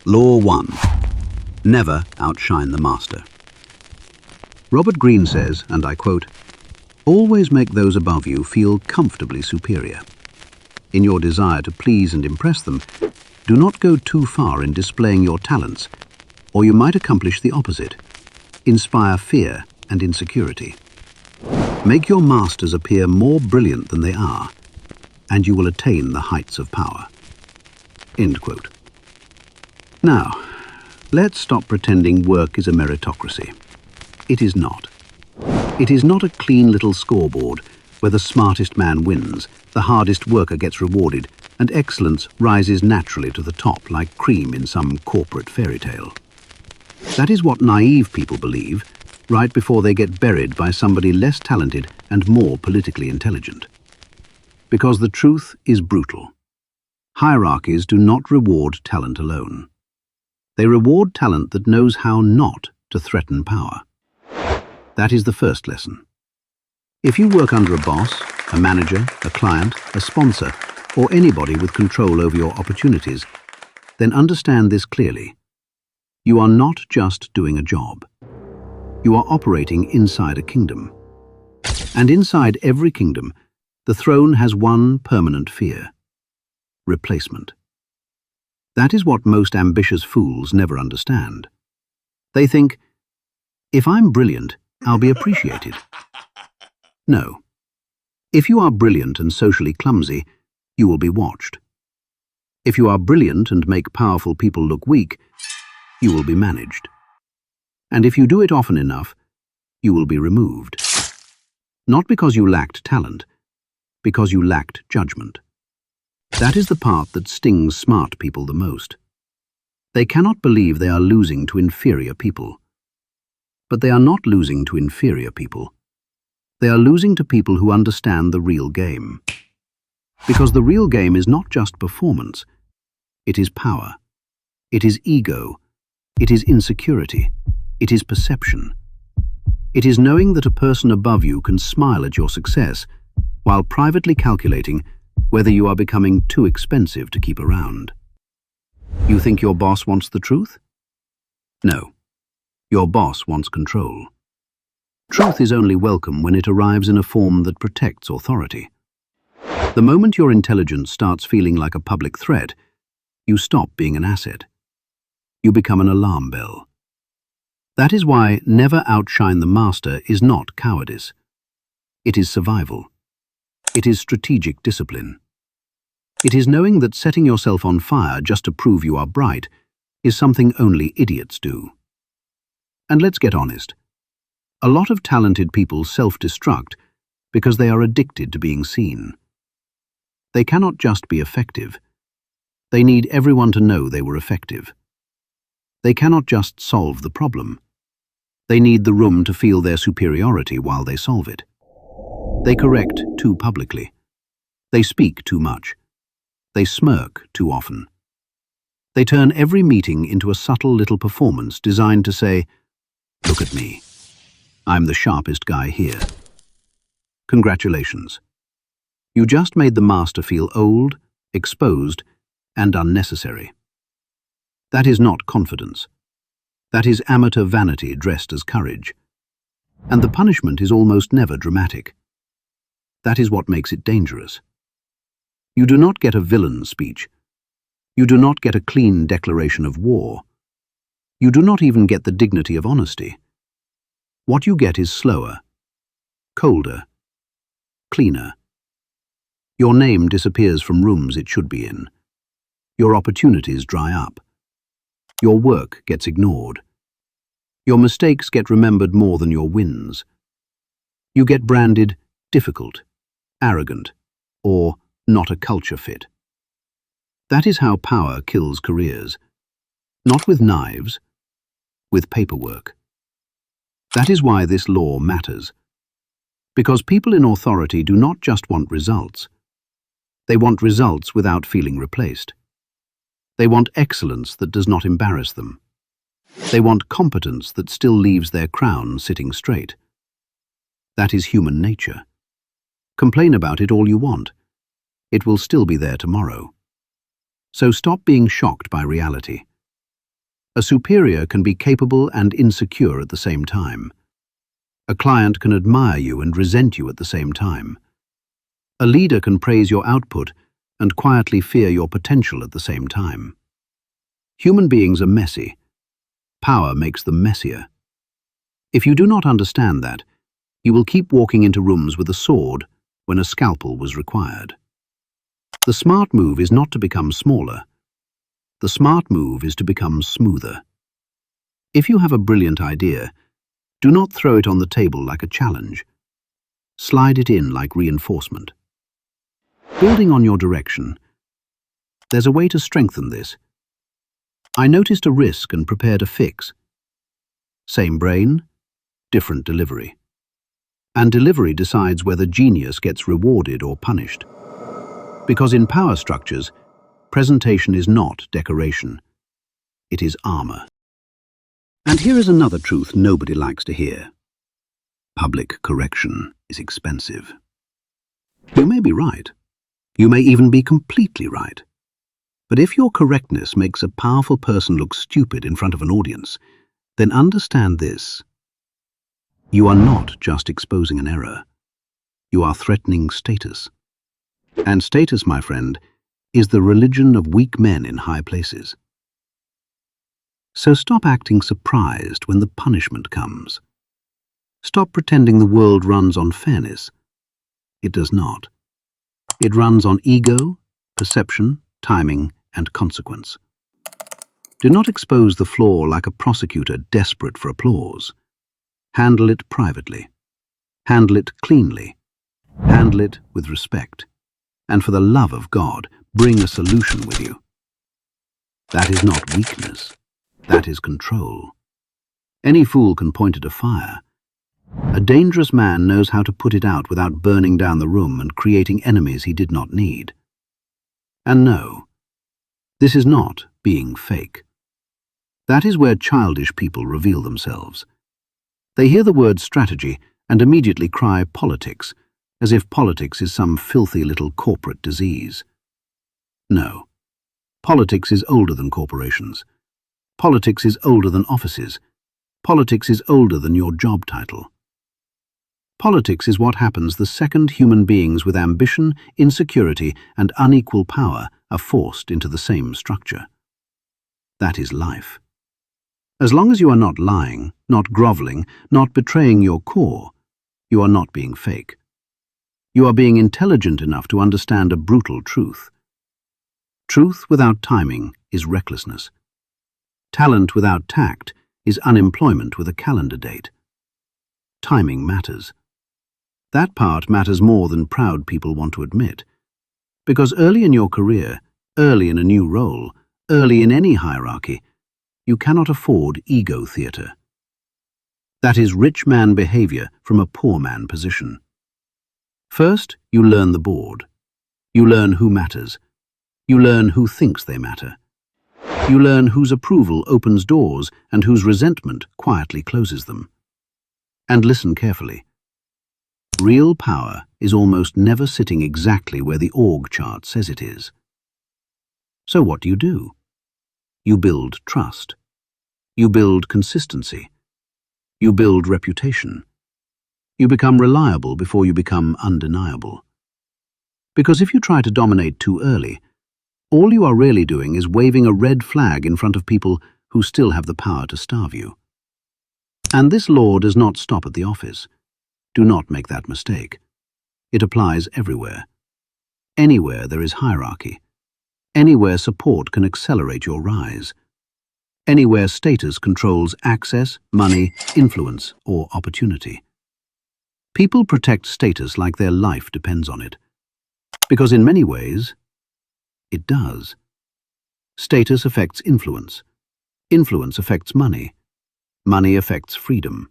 Law 1. Never outshine the master. Robert Greene says, and I quote, "Always make those above you feel comfortably superior. In your desire to please and impress them, do not go too far in displaying your talents, or you might accomplish the opposite, inspire fear and insecurity. Make your masters appear more brilliant than they are, and you will attain the heights of power." End quote. Now, let's stop pretending work is a meritocracy. It is not. It is not a clean little scoreboard where the smartest man wins, the hardest worker gets rewarded, and excellence rises naturally to the top like cream in some corporate fairy tale. That is what naive people believe right before they get buried by somebody less talented and more politically intelligent. Because the truth is brutal. Hierarchies do not reward talent alone. They reward talent that knows how not to threaten power. That is the first lesson. If you work under a boss, a manager, a client, a sponsor, or anybody with control over your opportunities, then understand this clearly. You are not just doing a job. You are operating inside a kingdom. And inside every kingdom, the throne has one permanent fear: replacement. That is what most ambitious fools never understand. They think, if I'm brilliant, I'll be appreciated. No. If you are brilliant and socially clumsy, you will be watched. If you are brilliant and make powerful people look weak, you will be managed. And if you do it often enough, you will be removed. Not because you lacked talent, because you lacked judgment. That is the part that stings smart people the most. They cannot believe they are losing to inferior people. But they are not losing to inferior people. They are losing to people who understand the real game. Because the real game is not just performance. It is power. It is ego. It is insecurity. It is perception. It is knowing that a person above you can smile at your success while privately calculating whether you are becoming too expensive to keep around. You think your boss wants the truth? No. Your boss wants control. Truth is only welcome when it arrives in a form that protects authority. The moment your intelligence starts feeling like a public threat, you stop being an asset. You become an alarm bell. That is why never outshine the master is not cowardice. It is survival. It is strategic discipline. It is knowing that setting yourself on fire just to prove you are bright is something only idiots do. And let's get honest. A lot of talented people self-destruct because they are addicted to being seen. They cannot just be effective. They need everyone to know they were effective. They cannot just solve the problem. They need the room to feel their superiority while they solve it. They correct too publicly. They speak too much. They smirk too often. They turn every meeting into a subtle little performance designed to say, "Look at me. I'm the sharpest guy here." Congratulations. You just made the master feel old, exposed, and unnecessary. That is not confidence. That is amateur vanity dressed as courage. And the punishment is almost never dramatic. That is what makes it dangerous. You do not get a villain speech. You do not get a clean declaration of war. You do not even get the dignity of honesty. What you get is slower, colder, cleaner. Your name disappears from rooms it should be in. Your opportunities dry up. Your work gets ignored. Your mistakes get remembered more than your wins. You get branded difficult, arrogant, or not a culture fit. That is how power kills careers. Not with knives, with paperwork. That is why this law matters. Because people in authority do not just want results. They want results without feeling replaced. They want excellence that does not embarrass them. They want competence that still leaves their crown sitting straight. That is human nature. Complain about it all you want. It will still be there tomorrow. So stop being shocked by reality. A superior can be capable and insecure at the same time. A client can admire you and resent you at the same time. A leader can praise your output and quietly fear your potential at the same time. Human beings are messy. Power makes them messier. If you do not understand that, you will keep walking into rooms with a sword when a scalpel was required. The smart move is not to become smaller. The smart move is to become smoother. If you have a brilliant idea, do not throw it on the table like a challenge. Slide it in like reinforcement. Building on your direction, there's a way to strengthen this. I noticed a risk and prepared a fix. Same brain, different delivery. And delivery decides whether genius gets rewarded or punished. Because in power structures, presentation is not decoration. It is armor. And here is another truth nobody likes to hear. Public correction is expensive. You may be right. You may even be completely right. But if your correctness makes a powerful person look stupid in front of an audience, then understand this. You are not just exposing an error. You are threatening status. And status, my friend, is the religion of weak men in high places. So stop acting surprised when the punishment comes. Stop pretending the world runs on fairness. It does not. It runs on ego, perception, timing, and consequence. Do not expose the flaw like a prosecutor desperate for applause. Handle it privately. Handle it cleanly. Handle it with respect. And for the love of God, bring a solution with you. That is not weakness. That is control. Any fool can point at a fire. A dangerous man knows how to put it out without burning down the room and creating enemies he did not need. And no, this is not being fake. That is where childish people reveal themselves. They hear the word strategy and immediately cry politics, as if politics is some filthy little corporate disease. No, politics is older than corporations. Politics is older than offices. Politics is older than your job title. Politics is what happens the second human beings with ambition, insecurity, and unequal power are forced into the same structure. That is life. As long as you are not lying, not groveling, not betraying your core, you are not being fake. You are being intelligent enough to understand a brutal truth. Truth without timing is recklessness. Talent without tact is unemployment with a calendar date. Timing matters. That part matters more than proud people want to admit. Because early in your career, early in a new role, early in any hierarchy, you cannot afford ego theater. That is rich man behavior from a poor man position. First, you learn the board. You learn who matters. You learn who thinks they matter. You learn whose approval opens doors and whose resentment quietly closes them. And listen carefully. Real power is almost never sitting exactly where the org chart says it is. So what do? You build trust. You build consistency. You build reputation. You become reliable before you become undeniable. Because if you try to dominate too early, all you are really doing is waving a red flag in front of people who still have the power to starve you. And this law does not stop at the office. Do not make that mistake. It applies everywhere. Anywhere there is hierarchy. Anywhere support can accelerate your rise. Anywhere status controls access, money, influence, or opportunity. People protect status like their life depends on it. Because in many ways, it does. Status affects influence. Influence affects money. Money affects freedom.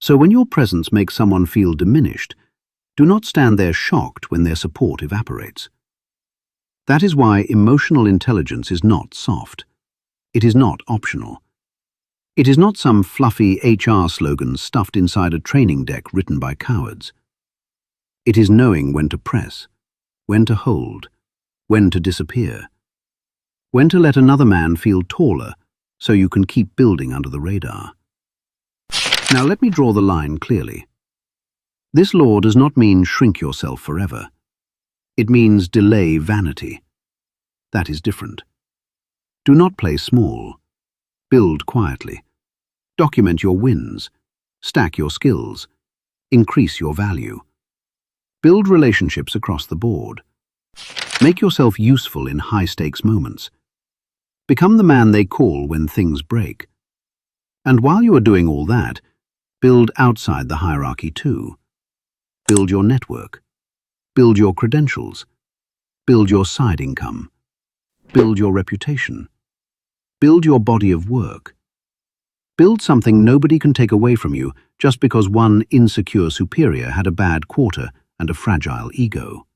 So when your presence makes someone feel diminished, do not stand there shocked when their support evaporates. That is why emotional intelligence is not soft. It is not optional. It is not some fluffy HR slogan stuffed inside a training deck written by cowards. It is knowing when to press, when to hold, when to disappear, when to let another man feel taller so you can keep building under the radar. Now let me draw the line clearly. This law does not mean shrink yourself forever. It means delay vanity. That is different. Do not play small. Build quietly. Document your wins. Stack your skills. Increase your value. Build relationships across the board. Make yourself useful in high-stakes moments. Become the man they call when things break. And while you are doing all that, build outside the hierarchy too. Build your network. Build your credentials. Build your side income. Build your reputation. Build your body of work. Build something nobody can take away from you just because one insecure superior had a bad quarter and a fragile ego.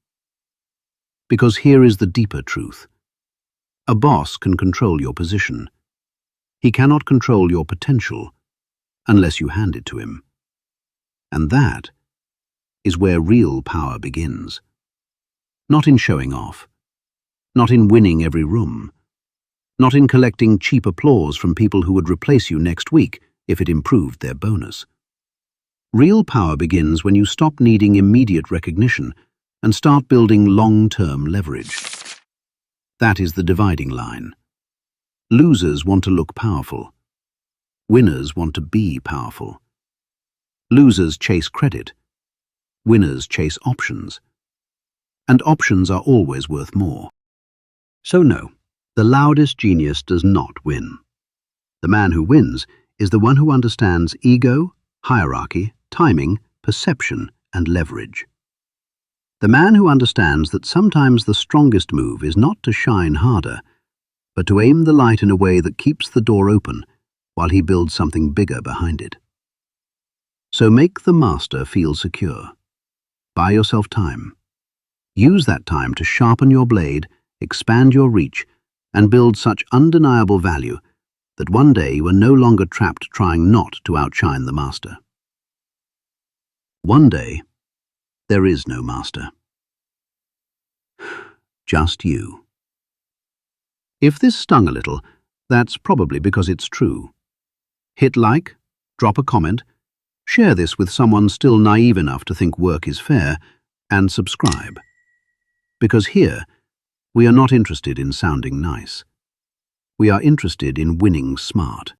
Because here is the deeper truth. A boss can control your position. He cannot control your potential unless you hand it to him. And that is where real power begins. Not in showing off. Not in winning every room. Not in collecting cheap applause from people who would replace you next week if it improved their bonus. Real power begins when you stop needing immediate recognition and start building long-term leverage. That is the dividing line. Losers want to look powerful. Winners want to be powerful. Losers chase credit. Winners chase options. And options are always worth more. So no, the loudest genius does not win. The man who wins is the one who understands ego, hierarchy, timing, perception, and leverage. The man who understands that sometimes the strongest move is not to shine harder, but to aim the light in a way that keeps the door open while he builds something bigger behind it. So make the master feel secure. Buy yourself time. Use that time to sharpen your blade, expand your reach, and build such undeniable value that one day you are no longer trapped trying not to outshine the master. One day, there is no master. Just you. If this stung a little, that's probably because it's true. Hit like, drop a comment, share this with someone still naive enough to think work is fair, and subscribe. Because here, we are not interested in sounding nice. We are interested in winning smart.